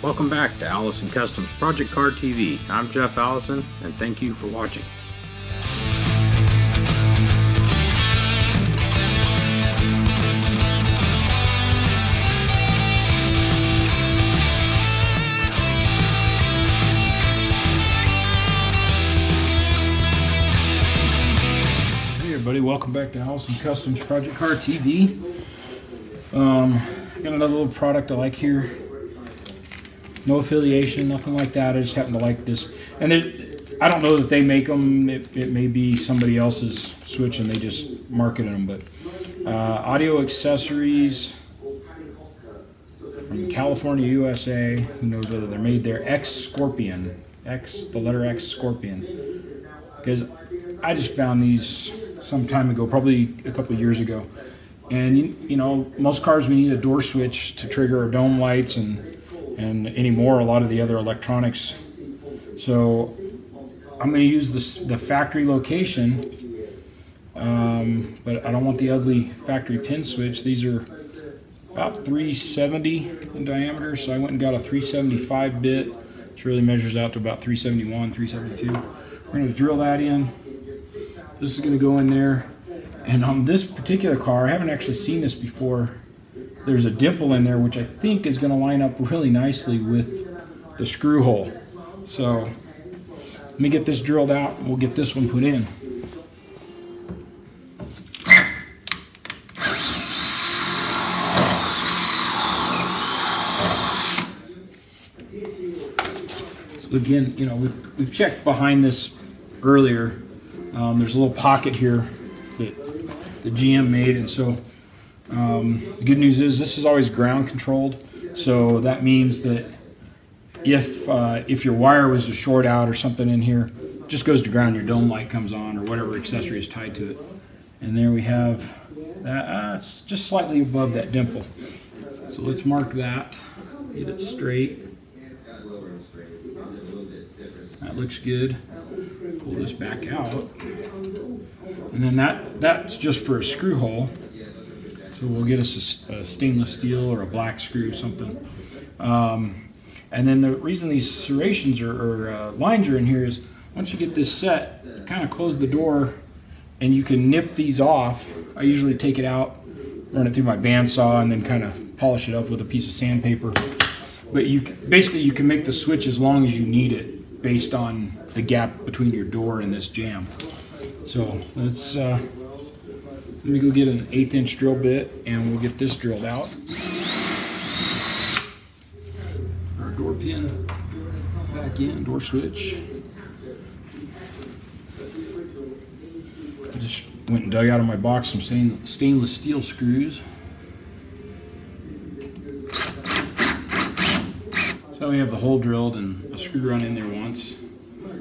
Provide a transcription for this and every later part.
Welcome back to Allison Customs Project Car TV. I'm Jeff Allison, and thank you for watching. Hey everybody, welcome back to Allison Customs Project Car TV. Got another little product I like here. No affiliation, nothing like that. I just happen to like this. And I don't know that they make them. It may be somebody else's switch and they just marketed them. But audio accessories from California, USA. Who knows whether they're made there? X Scorpion. The letter X Scorpion. Because I just found these some time ago, probably a couple of years ago. And you know, most cars we need a door switch to trigger our dome lights and anymore a lot of the other electronics. So I'm going to use the factory location, but I don't want the ugly factory pin switch. These are about 370 in diameter, so I went and got a 375 bit, which really measures out to about 371, 372. We're going to drill that in. This is going to go in there, and on this particular car, I haven't actually seen this before. There's a dimple in there, which I think is going to line up really nicely with the screw hole. So let me get this drilled out and we'll get this one put in. So again, you know, we've checked behind this earlier. There's a little pocket here that the GM made, and so the good news is this is always ground controlled, so that means that if your wire was to short out or something in here, it just goes to ground, your dome light comes on or whatever accessory is tied to it. And there we have that. It's just slightly above that dimple. So let's mark that, get it straight. That looks good. Pull this back out. And then that's just for a screw hole. So we'll get us a stainless steel or a black screw, something. And then the reason these serrations or lines are in here is once you get this set, kind of close the door and you can nip these off. I usually take it out, run it through my bandsaw, and then kind of polish it up with a piece of sandpaper. But basically you can make the switch as long as you need it based on the gap between your door and this jamb. So let's let me go get an 1/8 inch drill bit and we'll get this drilled out. Our door pin back in, door switch. I just went and dug out of my box some stainless steel screws. So we have the hole drilled and a screw run in there once.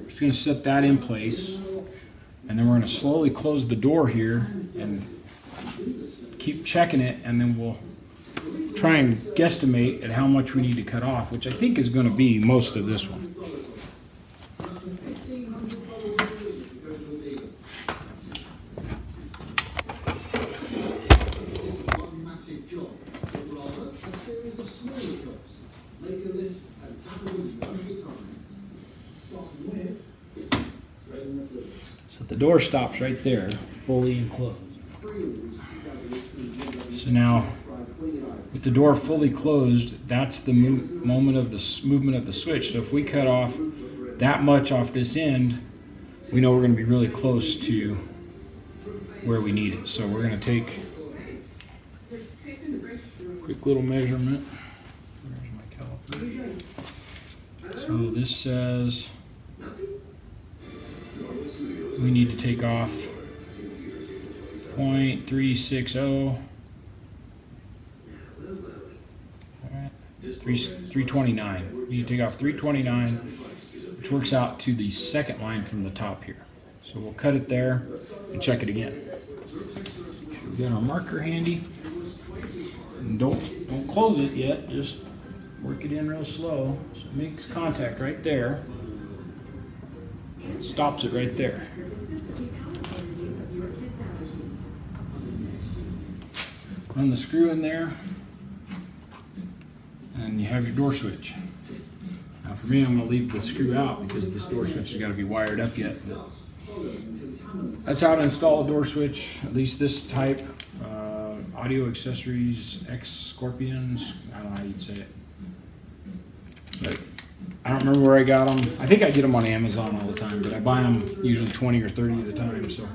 Just going to set that in place, and then we're going to slowly close the door here and keep checking it, and then we'll try and guesstimate at how much we need to cut off, which I think is going to be most of this one. So the door stops right there, fully enclosed. So now, with the door fully closed, that's the movement of the switch. So if we cut off that much off this end, we know we're going to be really close to where we need it. So we're going to take a quick little measurement. Where's my caliper? So this says we need to take off 0.360. 329. You take off 329, which works out to the second line from the top here. So we'll cut it there and check it again. We got our marker handy. And don't close it yet. Just work it in real slow. So it makes contact right there. It stops it right there. Run the screw in there, and you have your door switch. For me, I'm going to leave the screw out because this door switch has got to be wired up yet. But that's how to install a door switch, at least this type. Audio Accessories X Scorpions. I don't know how you'd say it. But I don't remember where I got them. I think I get them on Amazon all the time, but I buy them usually 20 or 30 at a time, so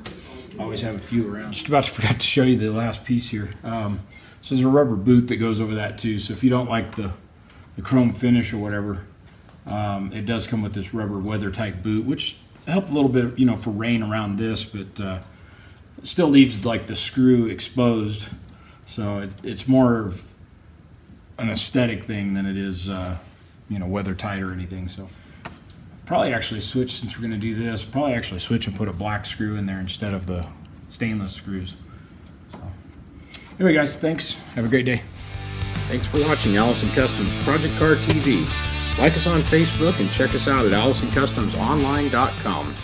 I always have a few around. Just about forgot to show you the last piece here. So there's a rubber boot that goes over that too, so if you don't like the chrome finish or whatever, it does come with this rubber weather tight boot, which helped a little bit, you know, for rain around this, but it still leaves like the screw exposed, so it's more of an aesthetic thing than it is you know, weather tight or anything. So probably actually switch, since we're going to do this, probably actually switch and put a black screw in there instead of the stainless screws. So anyway guys, thanks, have a great day. Thanks for watching Allison Customs Project Car TV. Like us on Facebook and check us out at AllisonCustomsOnline.com.